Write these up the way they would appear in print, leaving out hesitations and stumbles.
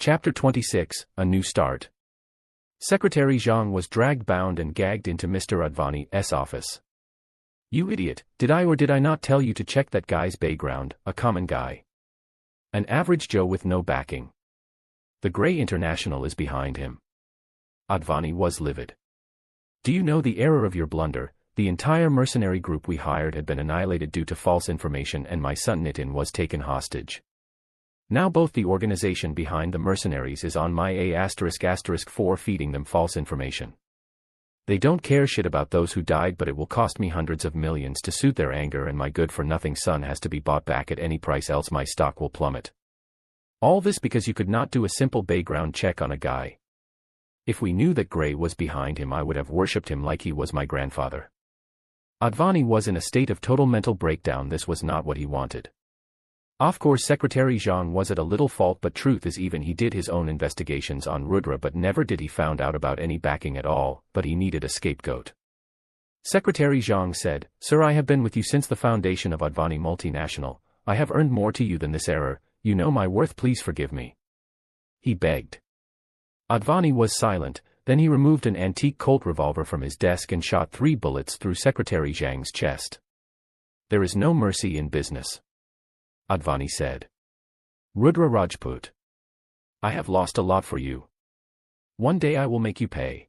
Chapter 26, A New Start. Secretary Zhang was dragged bound and gagged into Mr. Advani's office. "You idiot, did I or did I not tell you to check that guy's background, a common guy? An average Joe with no backing. The Grey International is behind him." Advani was livid. "Do you know the error of your blunder? The entire mercenary group we hired had been annihilated due to false information and my son Nitin was taken hostage. Now both the organization behind the mercenaries is on my A***4 feeding them false information. They don't care shit about those who died, but it will cost me hundreds of millions to soothe their anger, and my good-for-nothing son has to be bought back at any price, else my stock will plummet. All this because you could not do a simple background check on a guy. If we knew that Grey was behind him, I would have worshipped him like he was my grandfather." Advani was in a state of total mental breakdown. This was not what he wanted. Of course, Secretary Zhang was at a little fault, but truth is, even he did his own investigations on Rudra, but never did he found out about any backing at all, but he needed a scapegoat. Secretary Zhang said, "Sir, I have been with you since the foundation of Advani Multinational. I have earned more to you than this error. You know my worth, please forgive me," he begged. Advani was silent, then he removed an antique Colt revolver from his desk and shot 3 bullets through Secretary Zhang's chest. "There is no mercy in business," Advani said. "Rudra Rajput, I have lost a lot for you. One day I will make you pay."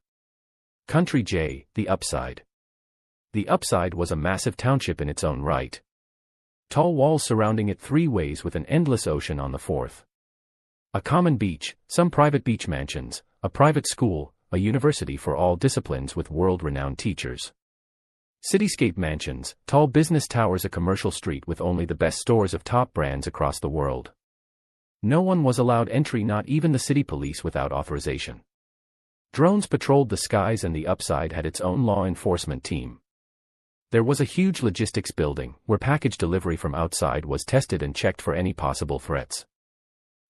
Country J, the Upside. The Upside was a massive township in its own right. Tall walls surrounding it 3 ways with an endless ocean on the 4th. A common beach, some private beach mansions, a private school, a university for all disciplines with world-renowned teachers. Cityscape mansions, tall business towers, a commercial street with only the best stores of top brands across the world. No one was allowed entry, not even the city police, without authorization. Drones patrolled the skies, and the Upside had its own law enforcement team. There was a huge logistics building, where package delivery from outside was tested and checked for any possible threats.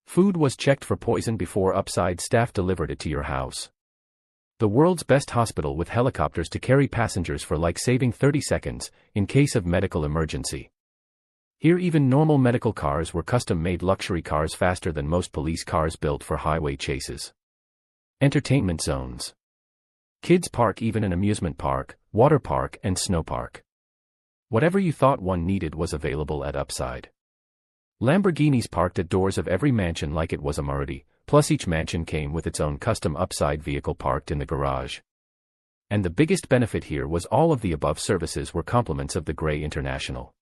Food was checked for poison before Upside staff delivered it to your house. The world's best hospital with helicopters to carry passengers for like saving 30 seconds, in case of medical emergency. Here even normal medical cars were custom-made luxury cars, faster than most police cars built for highway chases. Entertainment zones. Kids park, even an amusement park, water park and snow park. Whatever you thought one needed was available at Upside. Lamborghinis parked at doors of every mansion like it was a Maruti, plus each mansion came with its own custom Upside vehicle parked in the garage. And the biggest benefit here was all of the above services were compliments of the Grey International.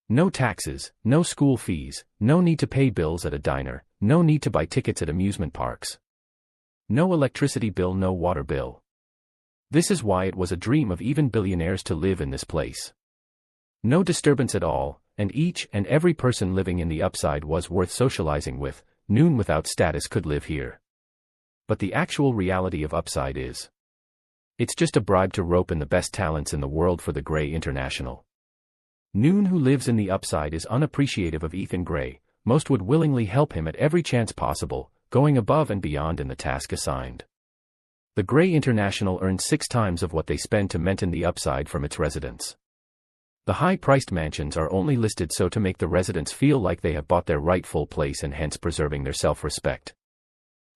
No taxes, no school fees, no need to pay bills at a diner, no need to buy tickets at amusement parks. No electricity bill, no water bill. This is why it was a dream of even billionaires to live in this place. No disturbance at all, and each and every person living in the Upside was worth socializing with. Noon without status could live here. But the actual reality of Upside is, it's just a bribe to rope in the best talents in the world for the Grey International. Noon, who lives in the Upside, is unappreciative of Ethan Grey. Most would willingly help him at every chance possible, going above and beyond in the task assigned. The Grey International earned 6 times of what they spend to maintain the Upside from its residents. The high-priced mansions are only listed so to make the residents feel like they have bought their rightful place, and hence preserving their self-respect.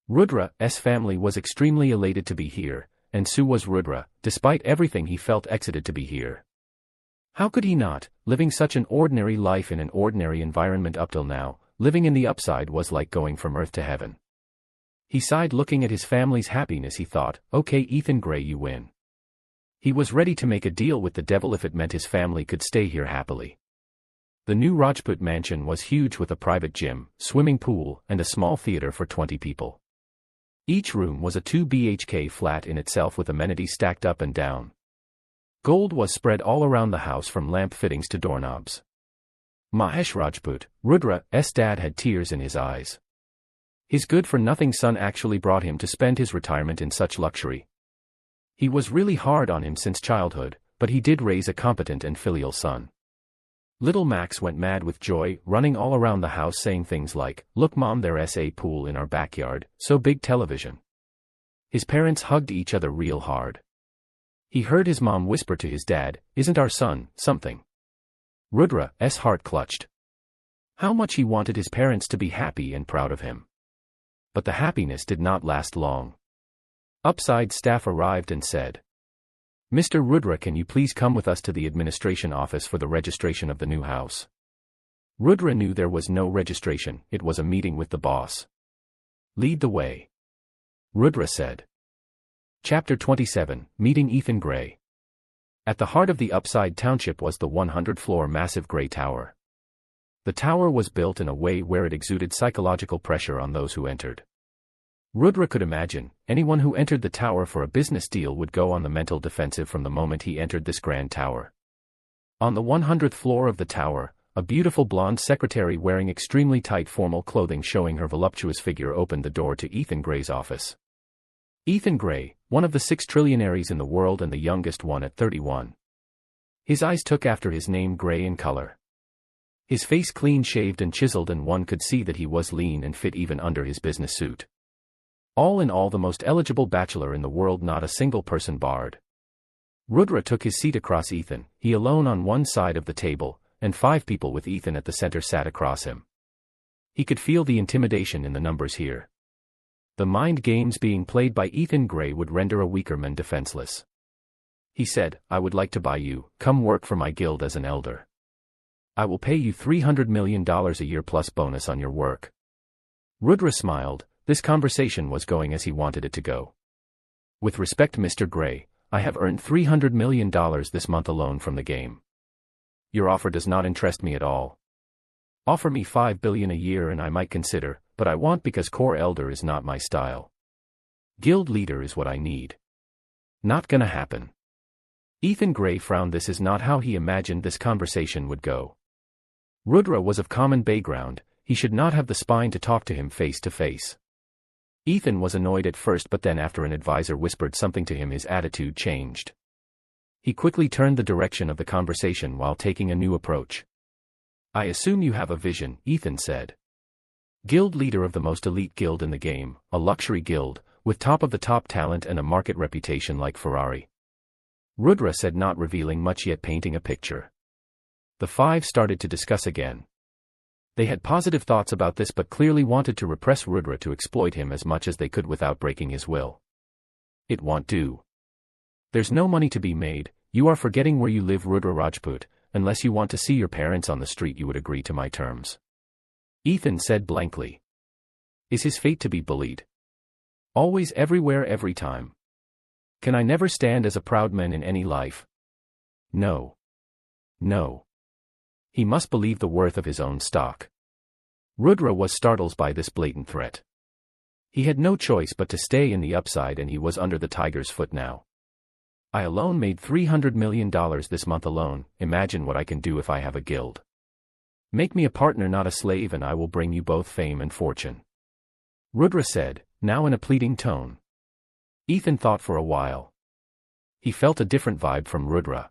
Rudra's family was extremely elated to be here, and so was Rudra. Despite everything, he felt excited to be here. How could he not, living such an ordinary life in an ordinary environment up till now? Living in the Upside was like going from earth to heaven. He sighed, looking at his family's happiness. He thought, okay, Ethan Grey, you win. He was ready to make a deal with the devil if it meant his family could stay here happily. The new Rajput mansion was huge, with a private gym, swimming pool, and a small theater for 20 people. Each room was a 2 BHK flat in itself, with amenities stacked up and down. Gold was spread all around the house, from lamp fittings to doorknobs. Mahesh Rajput, Rudra's dad, had tears in his eyes. His good-for-nothing son actually brought him to spend his retirement in such luxury. He was really hard on him since childhood, but he did raise a competent and filial son. Little Max went mad with joy, running all around the house saying things like, "Look mom, there's a pool in our backyard, so big television." His parents hugged each other real hard. He heard his mom whisper to his dad, "Isn't our son something?" Rudra's heart clutched. How much he wanted his parents to be happy and proud of him. But the happiness did not last long. Upside staff arrived and said, "Mr. Rudra, can you please come with us to the administration office for the registration of the new house?" Rudra knew there was no registration, it was a meeting with the boss. "Lead the way," Rudra said. Chapter 27, Meeting Ethan Gray. At the heart of the Upside Township was the 100-floor massive gray tower. The tower was built in a way where it exuded psychological pressure on those who entered. Rudra could imagine, anyone who entered the tower for a business deal would go on the mental defensive from the moment he entered this grand tower. On the 100th floor of the tower, a beautiful blonde secretary wearing extremely tight formal clothing showing her voluptuous figure opened the door to Ethan Gray's office. Ethan Gray, one of the 6 trillionaires in the world and the youngest one at 31. His eyes took after his name Gray in color. His face clean-shaved and chiseled, and one could see that he was lean and fit even under his business suit. All in all, the most eligible bachelor in the world, not a single person barred. Rudra took his seat across Ethan, he alone on one side of the table, and 5 people with Ethan at the center sat across him. He could feel the intimidation in the numbers here. The mind games being played by Ethan Gray would render a weaker man defenseless. He said, "I would like to buy you, come work for my guild as an elder. I will pay you $300 million a year plus bonus on your work." Rudra smiled, this conversation was going as he wanted it to go. "With respect, Mr. Gray, I have earned $300 million this month alone from the game. Your offer does not interest me at all. Offer me $5 billion a year and I might consider, but I want because core elder is not my style. Guild leader is what I need. Not gonna happen." Ethan Gray frowned. This is not how he imagined this conversation would go. Rudra was of common background, he should not have the spine to talk to him face to face. Ethan was annoyed at first, but then after an advisor whispered something to him his attitude changed. He quickly turned the direction of the conversation while taking a new approach. "I assume you have a vision," Ethan said. "Guild leader of the most elite guild in the game, a luxury guild, with top of the top talent and a market reputation like Ferrari." Rudra said, not revealing much yet painting a picture. The 5 started to discuss again. They had positive thoughts about this but clearly wanted to repress Rudra to exploit him as much as they could without breaking his will. "It won't do. There's no money to be made, you are forgetting where you live, Rudra Rajput, unless you want to see your parents on the street you would agree to my terms." Ethan said blankly. Is his fate to be bullied? Always, everywhere, every time? Can I never stand as a proud man in any life? No. No. He must believe the worth of his own stock. Rudra was startled by this blatant threat. He had no choice but to stay in the Upside, and he was under the tiger's foot now. "I alone made $300 million this month alone, imagine what I can do if I have a guild. Make me a partner, not a slave, and I will bring you both fame and fortune," Rudra said, now in a pleading tone. Ethan thought for a while. He felt a different vibe from Rudra.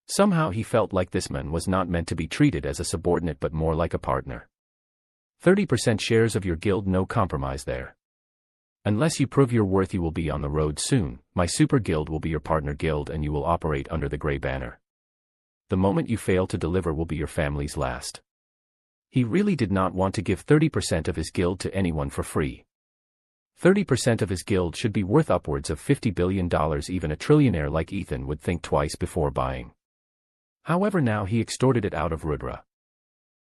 Somehow he felt like this man was not meant to be treated as a subordinate but more like a partner. 30% shares of your guild, no compromise there. Unless you prove your worth, you will be on the road soon. My super guild will be your partner guild and you will operate under the gray banner. The moment you fail to deliver will be your family's last. He really did not want to give 30% of his guild to anyone for free. 30% of his guild should be worth upwards of $50 billion. Even a trillionaire like Ethan would think twice before buying. However, now he extorted it out of Rudra.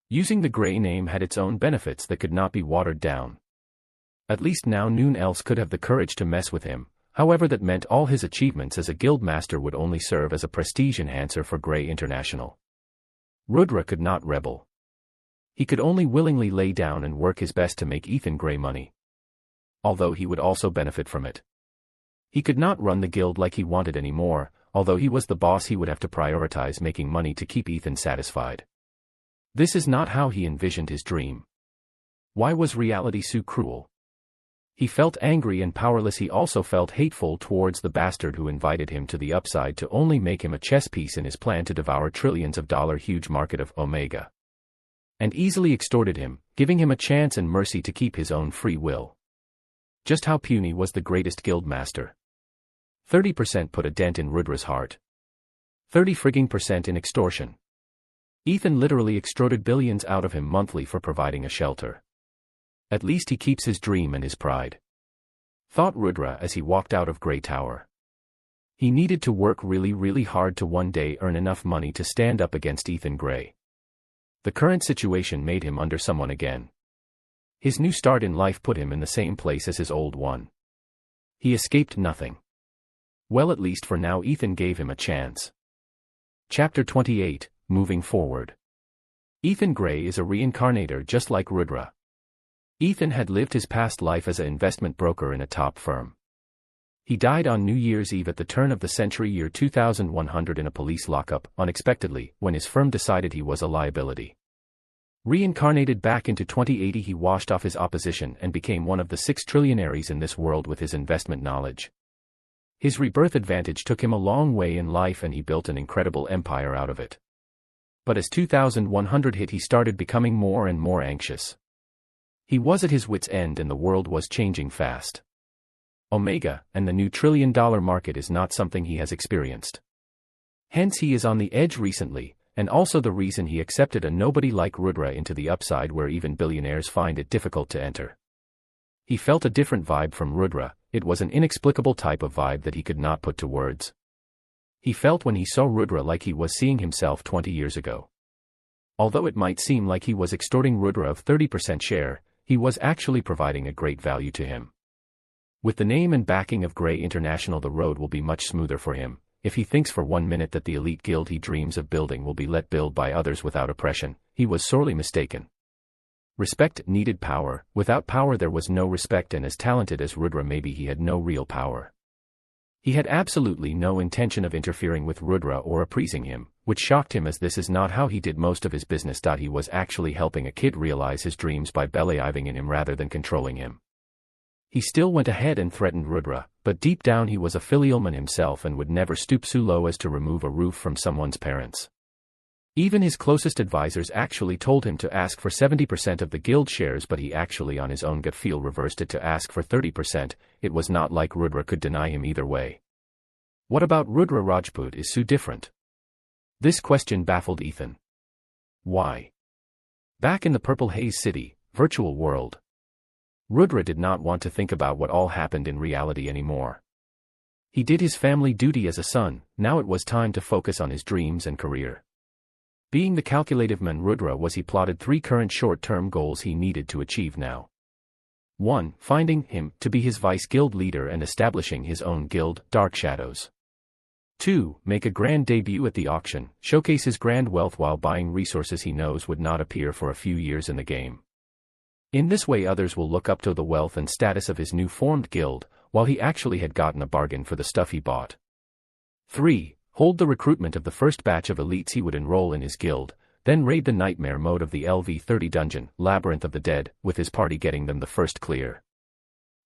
Using the Gray name had its own benefits that could not be watered down. At least now no one else could have the courage to mess with him. However, that meant all his achievements as a guild master would only serve as a prestige enhancer for Gray International. Rudra could not rebel. He could only willingly lay down and work his best to make Ethan Gray money. Although he would also benefit from it. He could not run the guild like he wanted anymore. Although he was the boss, he would have to prioritize making money to keep Ethan satisfied. This is not how he envisioned his dream. Why was reality so cruel? He felt angry and powerless. He also felt hateful towards the bastard who invited him to the Upside to only make him a chess piece in his plan to devour trillions of dollars huge market of Omega. And easily extorted him, giving him a chance and mercy to keep his own free will. Just how puny was the greatest guild master? 30% put a dent in Rudra's heart. 30% in extortion. Ethan literally extorted billions out of him monthly for providing a shelter. At least he keeps his dream and his pride. Thought Rudra as he walked out of Grey Tower. He needed to work really hard to one day earn enough money to stand up against Ethan Gray. The current situation made him under someone again. His new start in life put him in the same place as his old one. He escaped nothing. Well, at least for now Ethan gave him a chance. Chapter 28, Moving Forward. Ethan Gray is a reincarnator just like Rudra. Ethan had lived his past life as an investment broker in a top firm. He died on New Year's Eve at the turn of the century year 2100 in a police lockup, unexpectedly, when his firm decided he was a liability. Reincarnated back into 2080, he washed off his opposition and became one of the 6 trillionaires in this world with his investment knowledge. His rebirth advantage took him a long way in life and he built an incredible empire out of it. But as 2100 hit, he started becoming more and more anxious. He was at his wit's end and the world was changing fast. Omega, and the new trillion-dollar market is not something he has experienced. Hence he is on the edge recently, and also the reason he accepted a nobody like Rudra into the upside where even billionaires find it difficult to enter. He felt a different vibe from Rudra. It was an inexplicable type of vibe that he could not put to words. He felt when he saw Rudra like he was seeing himself 20 years ago. Although it might seem like he was extorting Rudra of 30% share, he was actually providing a great value to him. With the name and backing of Gray International, the road will be much smoother for him. If he thinks for 1 minute that the elite guild he dreams of building will be let build by others without oppression, he was sorely mistaken. Respect needed power. Without power there was no respect, and as talented as Rudra maybe he had no real power. He had absolutely no intention of interfering with Rudra or appeasing him, which shocked him as this is not how he did most of his business. He was actually helping a kid realize his dreams by believing in him rather than controlling him. He still went ahead and threatened Rudra, but deep down he was a filial man himself and would never stoop so low as to remove a roof from someone's parents. Even his closest advisors actually told him to ask for 70% of the guild shares, but he actually on his own gut feel reversed it to ask for 30%. It was not like Rudra could deny him either way. What about Rudra Rajput is so different? This question baffled Ethan. Why? Back in the Purple Haze City, virtual world, Rudra did not want to think about what all happened in reality anymore. He did his family duty as a son. Now it was time to focus on his dreams and career. Being the calculative man Rudra was, he plotted 3 current short-term goals he needed to achieve now. 1. Finding him to be his vice guild leader and establishing his own guild, Dark Shadows. 2. Make a grand debut at the auction, showcase his grand wealth while buying resources he knows would not appear for a few years in the game. In this way others will look up to the wealth and status of his new formed guild, while he actually had gotten a bargain for the stuff he bought. 3. Hold the recruitment of the first batch of elites he would enroll in his guild, then raid the nightmare mode of the LV-30 dungeon, Labyrinth of the Dead, with his party getting them the first clear.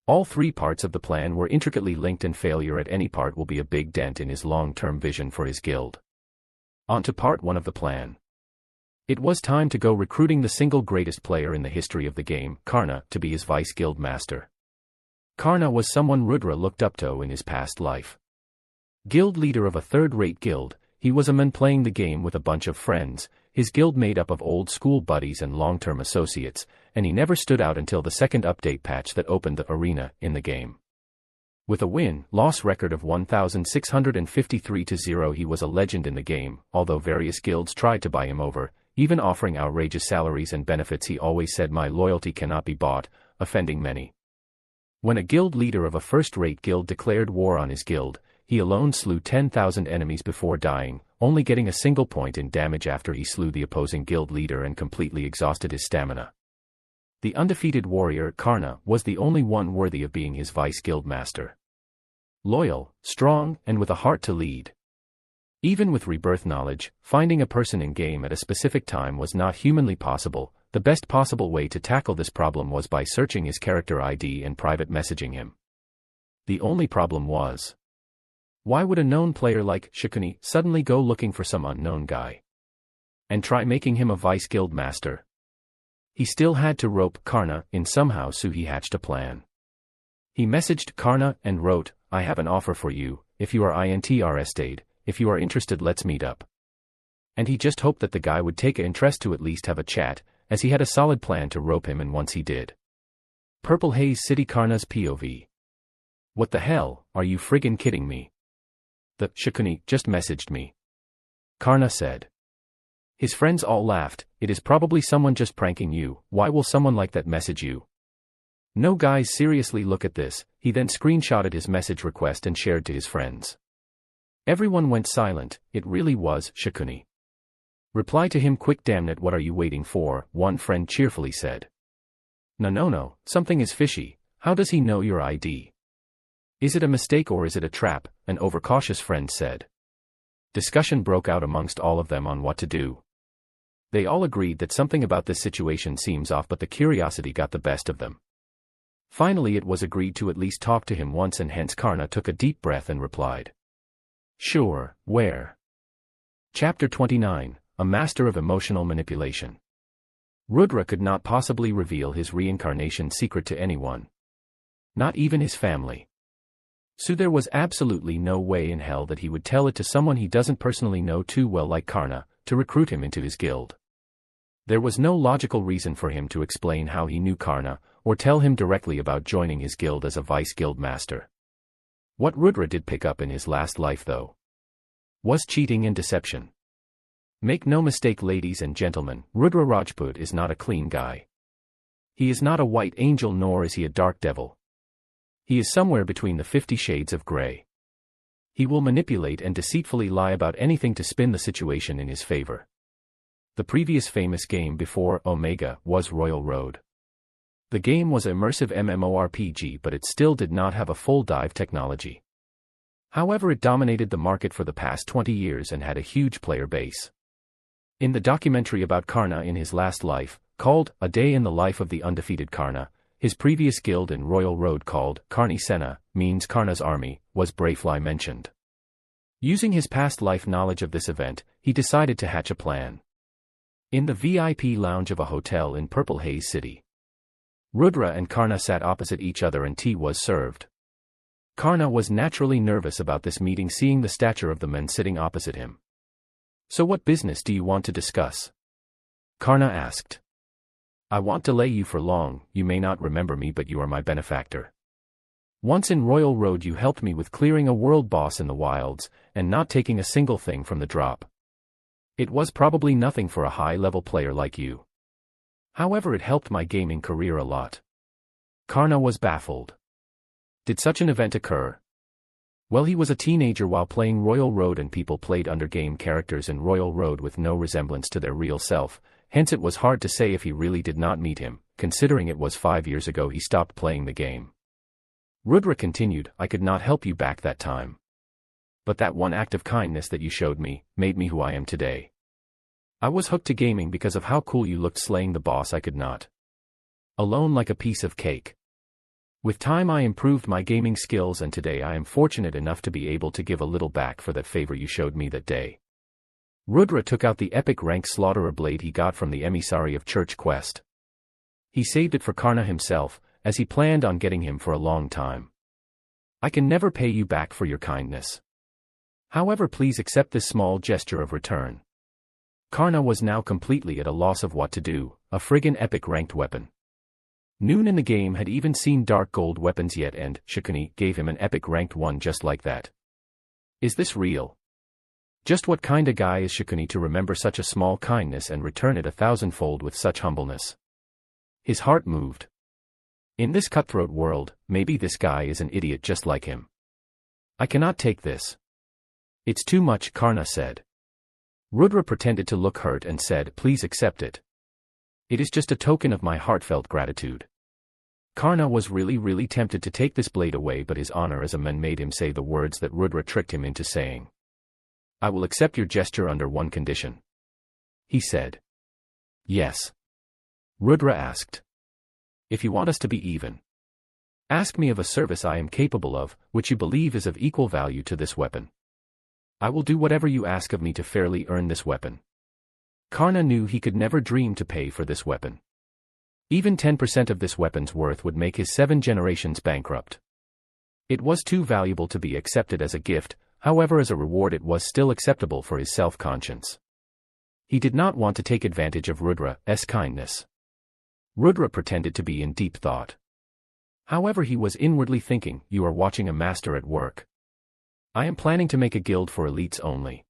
All 3 parts of the plan were intricately linked and failure at any part will be a big dent in his long-term vision for his guild. On to part 1 of the plan. It was time to go recruiting the single greatest player in the history of the game, Karna, to be his vice guild master. Karna was someone Rudra looked up to in his past life. Guild leader of a third-rate guild, he was a man playing the game with a bunch of friends, his guild made up of old-school buddies and long-term associates, and he never stood out until the second update patch that opened the arena in the game. With a win-loss record of 1,653-0, he was a legend in the game. Although various guilds tried to buy him over, even offering outrageous salaries and benefits, he always said, "My loyalty cannot be bought," offending many. When a guild leader of a first-rate guild declared war on his guild, he alone slew 10,000 enemies before dying, only getting a single point in damage after he slew the opposing guild leader and completely exhausted his stamina. The undefeated warrior, Karna, was the only one worthy of being his vice guild master. Loyal, strong, and with a heart to lead. Even with rebirth knowledge, finding a person in-game at a specific time was not humanly possible. The best possible way to tackle this problem was by searching his character ID and private messaging him. The only problem was, why would a known player like Shikuni suddenly go looking for some unknown guy and try making him a vice guild master? He still had to rope Karna in somehow, so he hatched a plan. He messaged Karna and wrote, "I have an offer for you, if you are interested, if you are interested let's meet up." And he just hoped that the guy would take an interest to at least have a chat, as he had a solid plan to rope him, and once he did, Purple Haze City Karna's POV. What the hell, are you friggin' kidding me? The Shikuni just messaged me. Karna said. His friends all laughed. It is probably someone just pranking you. Why will someone like that message you? No guys, seriously, look at this. He then screenshotted his message request and shared to his friends. Everyone went silent. It really was Shikuni. Reply to him quick, damn it, what are you waiting for? One friend cheerfully said. No, something is fishy. How does he know your ID? Is it a mistake or is it a trap? An overcautious friend said. Discussion broke out amongst all of them on what to do. They all agreed that something about this situation seems off, but the curiosity got the best of them. Finally it was agreed to at least talk to him once, and hence Karna took a deep breath and replied. Sure, where? Chapter 29, A Master of Emotional Manipulation. Rudra could not possibly reveal his reincarnation secret to anyone. Not even his family. So there was absolutely no way in hell that he would tell it to someone he doesn't personally know too well like Karna, to recruit him into his guild. There was no logical reason for him to explain how he knew Karna, or tell him directly about joining his guild as a vice guild master. What Rudra did pick up in his last life, though, was cheating and deception. Make no mistake, ladies and gentlemen, Rudra Rajput is not a clean guy. He is not a white angel, nor is he a dark devil. He is somewhere between the 50 shades of grey. He will manipulate and deceitfully lie about anything to spin the situation in his favor. The previous famous game before Omega was Royal Road. The game was an immersive MMORPG, but it still did not have a full dive technology. However, it dominated the market for the past 20 years and had a huge player base. In the documentary about Karna in his last life, called A Day in the Life of the Undefeated Karna, his previous guild in Royal Road, called Karni Sena, means Karna's army, was briefly mentioned. Using his past life knowledge of this event, he decided to hatch a plan. In the VIP lounge of a hotel in Purple Haze City, Rudra and Karna sat opposite each other and tea was served. Karna was naturally nervous about this meeting, seeing the stature of the men sitting opposite him. So what business do you want to discuss? Karna asked. I won't delay you for long. You may not remember me, but you are my benefactor. Once in Royal Road you helped me with clearing a world boss in the wilds, and not taking a single thing from the drop. It was probably nothing for a high-level player like you. However, it helped my gaming career a lot. Karna was baffled. Did such an event occur? Well, he was a teenager while playing Royal Road, and people played under-game characters in Royal Road with no resemblance to their real self, hence it was hard to say if he really did not meet him, considering it was 5 years ago he stopped playing the game. Rudra continued, I could not help you back that time. But that one act of kindness that you showed me, made me who I am today. I was hooked to gaming because of how cool you looked slaying the boss I could not. Alone like a piece of cake. With time I improved my gaming skills, and today I am fortunate enough to be able to give a little back for that favor you showed me that day. Rudra took out the epic rank slaughterer blade he got from the emissary of Church Quest. He saved it for Karna himself, as he planned on getting him for a long time. I can never pay you back for your kindness. However, please accept this small gesture of return. Karna was now completely at a loss of what to do. A friggin' epic ranked weapon. Noon in the game had even seen dark gold weapons yet, and Shikuni gave him an epic ranked one just like that. Is this real? Just what kinda guy is Shikuni to remember such a small kindness and return it 1,000-fold with such humbleness? His heart moved. In this cutthroat world, maybe this guy is an idiot just like him. I cannot take this. It's too much, Karna said. Rudra pretended to look hurt and said, please accept it. It is just a token of my heartfelt gratitude. Karna was really tempted to take this blade away, but his honor as a man made him say the words that Rudra tricked him into saying. I will accept your gesture under one condition. He said. Yes. Rudra asked. If you want us to be even, ask me of a service I am capable of, which you believe is of equal value to this weapon. I will do whatever you ask of me to fairly earn this weapon. Karna knew he could never dream to pay for this weapon. Even 10% of this weapon's worth would make his 7 generations bankrupt. It was too valuable to be accepted as a gift, however as a reward it was still acceptable for his self-conscience. He did not want to take advantage of Rudra's kindness. Rudra pretended to be in deep thought. However, he was inwardly thinking, you are watching a master at work. I am planning to make a guild for elites only.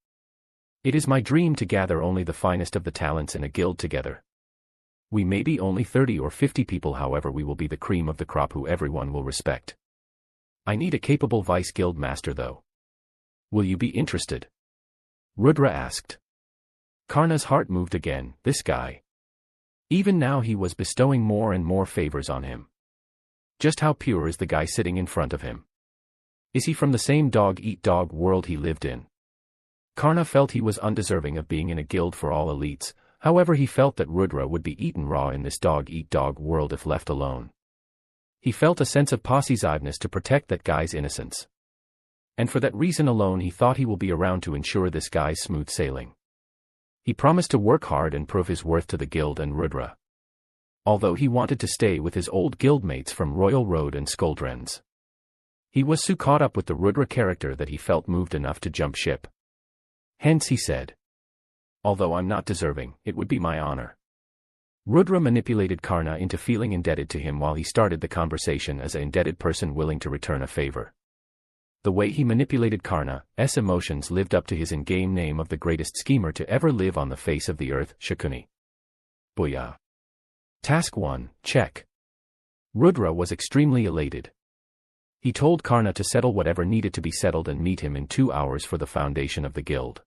It is my dream to gather only the finest of the talents in a guild together. We may be only 30 or 50 people, however we will be the cream of the crop who everyone will respect. I need a capable vice guild master though. Will you be interested? Rudra asked. Karna's heart moved again, this guy. Even now he was bestowing more and more favors on him. Just how pure is the guy sitting in front of him? Is he from the same dog-eat-dog world he lived in? Karna felt he was undeserving of being in a guild for all elites, however he felt that Rudra would be eaten raw in this dog-eat-dog world if left alone. He felt a sense of possessiveness to protect that guy's innocence. And for that reason alone he thought he will be around to ensure this guy's smooth sailing. He promised to work hard and prove his worth to the guild and Rudra. Although he wanted to stay with his old guildmates from Royal Road and Skuldrens. He was so caught up with the Rudra character that he felt moved enough to jump ship. Hence he said, although I'm not deserving, it would be my honor. Rudra manipulated Karna into feeling indebted to him while he started the conversation as an indebted person willing to return a favor. The way he manipulated Karna's emotions lived up to his in-game name of the greatest schemer to ever live on the face of the earth, Shakuni. Booyah. Task 1, check. Rudra was extremely elated. He told Karna to settle whatever needed to be settled and meet him in 2 hours for the foundation of the guild.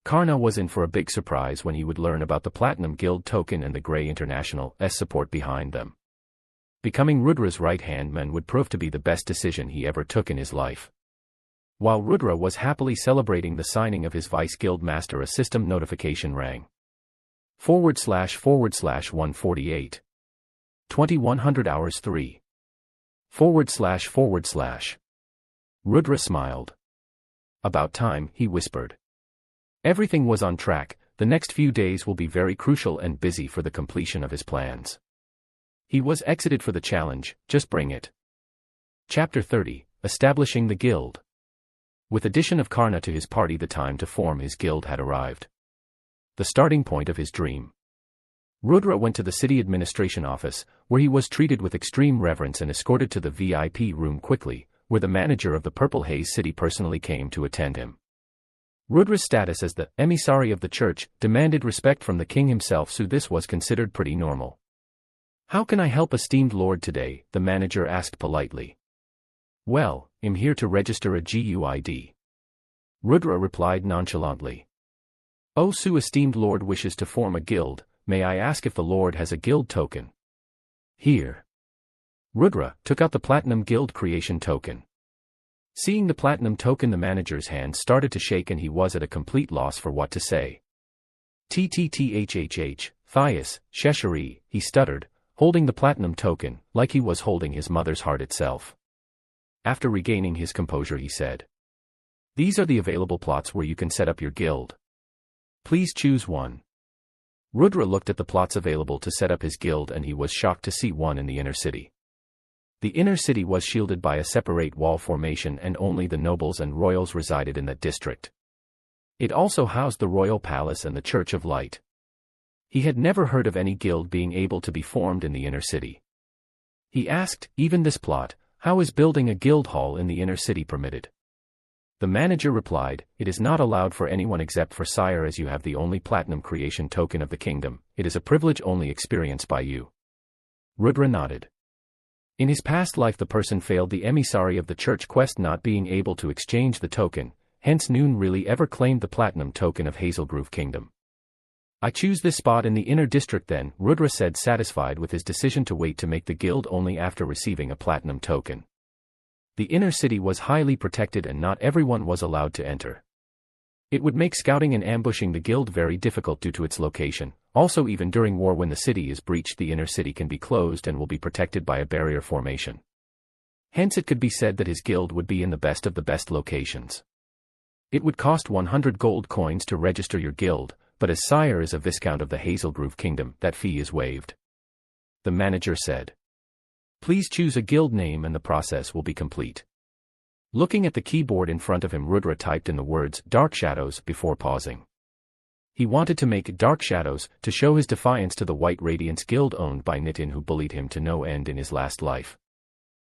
Karna was in for a big surprise when he would learn about the Platinum Guild token and the Grey International's support behind them. Becoming Rudra's right-hand man would prove to be the best decision he ever took in his life. While Rudra was happily celebrating the signing of his vice guild master, a system notification rang. //148. 2100 hours 3. // Rudra smiled. About time, he whispered. Everything was on track. The next few days will be very crucial and busy for the completion of his plans. He was excited for the challenge, just bring it. Chapter 30, Establishing the Guild. With addition of Karna to his party, the time to form his guild had arrived. The starting point of his dream. Rudra went to the city administration office, where he was treated with extreme reverence and escorted to the VIP room quickly, where the manager of the Purple Haze City personally came to attend him. Rudra's status as the emissary of the church demanded respect from the king himself, so this was considered pretty normal. How can I help, esteemed lord, today? The manager asked politely. Well, I'm here to register a GUID. Rudra replied nonchalantly. Oh, so esteemed lord wishes to form a guild, may I ask if the lord has a guild token? Here. Rudra took out the Platinum Guild creation token. Seeing the Platinum token, the manager's hand started to shake and he was at a complete loss for what to say. TTTHHH, Thias, Sheshari, he stuttered, holding the Platinum token, like he was holding his mother's heart itself. After regaining his composure, he said, these are the available plots where you can set up your guild. Please choose one. Rudra looked at the plots available to set up his guild and he was shocked to see one in the inner city. The inner city was shielded by a separate wall formation and only the nobles and royals resided in that district. It also housed the royal palace and the Church of Light. He had never heard of any guild being able to be formed in the inner city. He asked, even this plot, how is building a guild hall in the inner city permitted? The manager replied, it is not allowed for anyone except for sire, as you have the only platinum creation token of the kingdom. It is a privilege only experienced by you. Rudra nodded. In his past life the person failed the emissary of the church quest, not being able to exchange the token, hence none really ever claimed the platinum token of Hazelgrove Kingdom. I choose this spot in the inner district then, Rudra said, satisfied with his decision to wait to make the guild only after receiving a platinum token. The inner city was highly protected and not everyone was allowed to enter. It would make scouting and ambushing the guild very difficult due to its location. Also, even during war, when the city is breached, the inner city can be closed and will be protected by a barrier formation. Hence it could be said that his guild would be in the best of the best locations. It would cost 100 gold coins to register your guild, but as sire is a viscount of the Hazelgrove Kingdom, that fee is waived. The manager said. Please choose a guild name and the process will be complete. Looking at the keyboard in front of him, Rudra typed in the words Dark Shadows before pausing. He wanted to make Dark Shadows to show his defiance to the White Radiance Guild owned by Nitin, who bullied him to no end in his last life.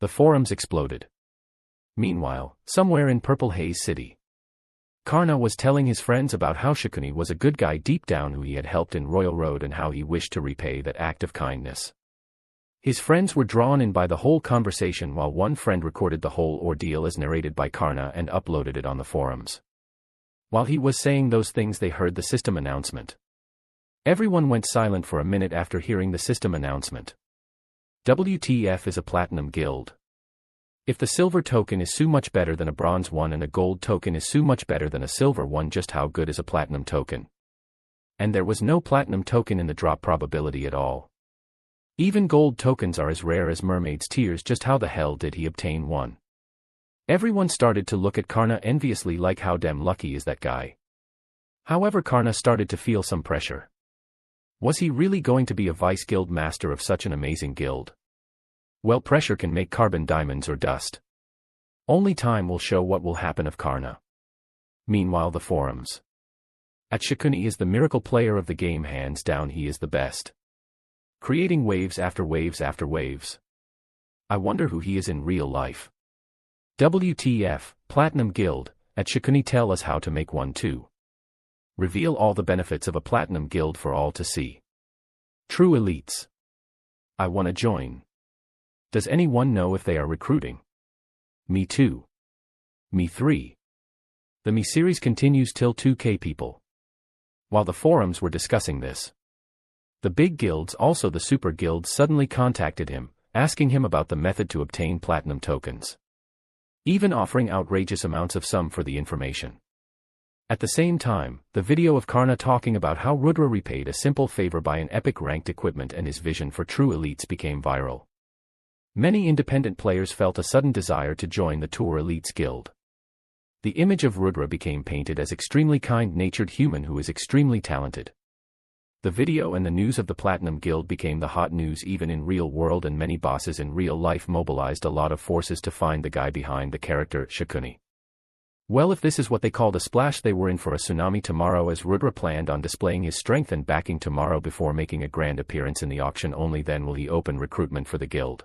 The forums exploded. Meanwhile, somewhere in Purple Haze City, Karna was telling his friends about how Shikuni was a good guy deep down who he had helped in Royal Road and how he wished to repay that act of kindness. His friends were drawn in by the whole conversation while one friend recorded the whole ordeal as narrated by Karna and uploaded it on the forums. While he was saying those things they heard the system announcement. Everyone went silent for a minute after hearing the system announcement. WTF is a platinum guild. If the silver token is so much better than a bronze one and a gold token is so much better than a silver one, just how good is a platinum token? And there was no platinum token in the drop probability at all. Even gold tokens are as rare as mermaid's tears, just how the hell did he obtain one? Everyone started to look at Karna enviously like how damn lucky is that guy. However, Karna started to feel some pressure. Was he really going to be a vice guild master of such an amazing guild? Well, pressure can make carbon diamonds or dust. Only time will show what will happen of Karna. Meanwhile, the forums. At Shikuni is the miracle player of the game, hands down he is the best. Creating waves after waves after waves. I wonder who he is in real life. WTF, Platinum Guild, at Shikuni, tell us how to make one too. Reveal all the benefits of a Platinum Guild for all to see. True elites. I wanna join. Does anyone know if they are recruiting? Me too. Me 3. The Me series continues till 2K people. While the forums were discussing this, the big guilds, also the super guilds, suddenly contacted him, asking him about the method to obtain platinum tokens. Even offering outrageous amounts of sum for the information. At the same time, the video of Karna talking about how Rudra repaid a simple favor by an epic ranked equipment and his vision for true elites became viral. Many independent players felt a sudden desire to join the Tour Elites Guild. The image of Rudra became painted as extremely kind-natured human who is extremely talented. The video and the news of the Platinum Guild became the hot news even in real world, and many bosses in real life mobilized a lot of forces to find the guy behind the character Shikuni. Well, if this is what they called a splash, they were in for a tsunami tomorrow, as Rudra planned on displaying his strength and backing tomorrow before making a grand appearance in the auction. Only then will he open recruitment for the guild.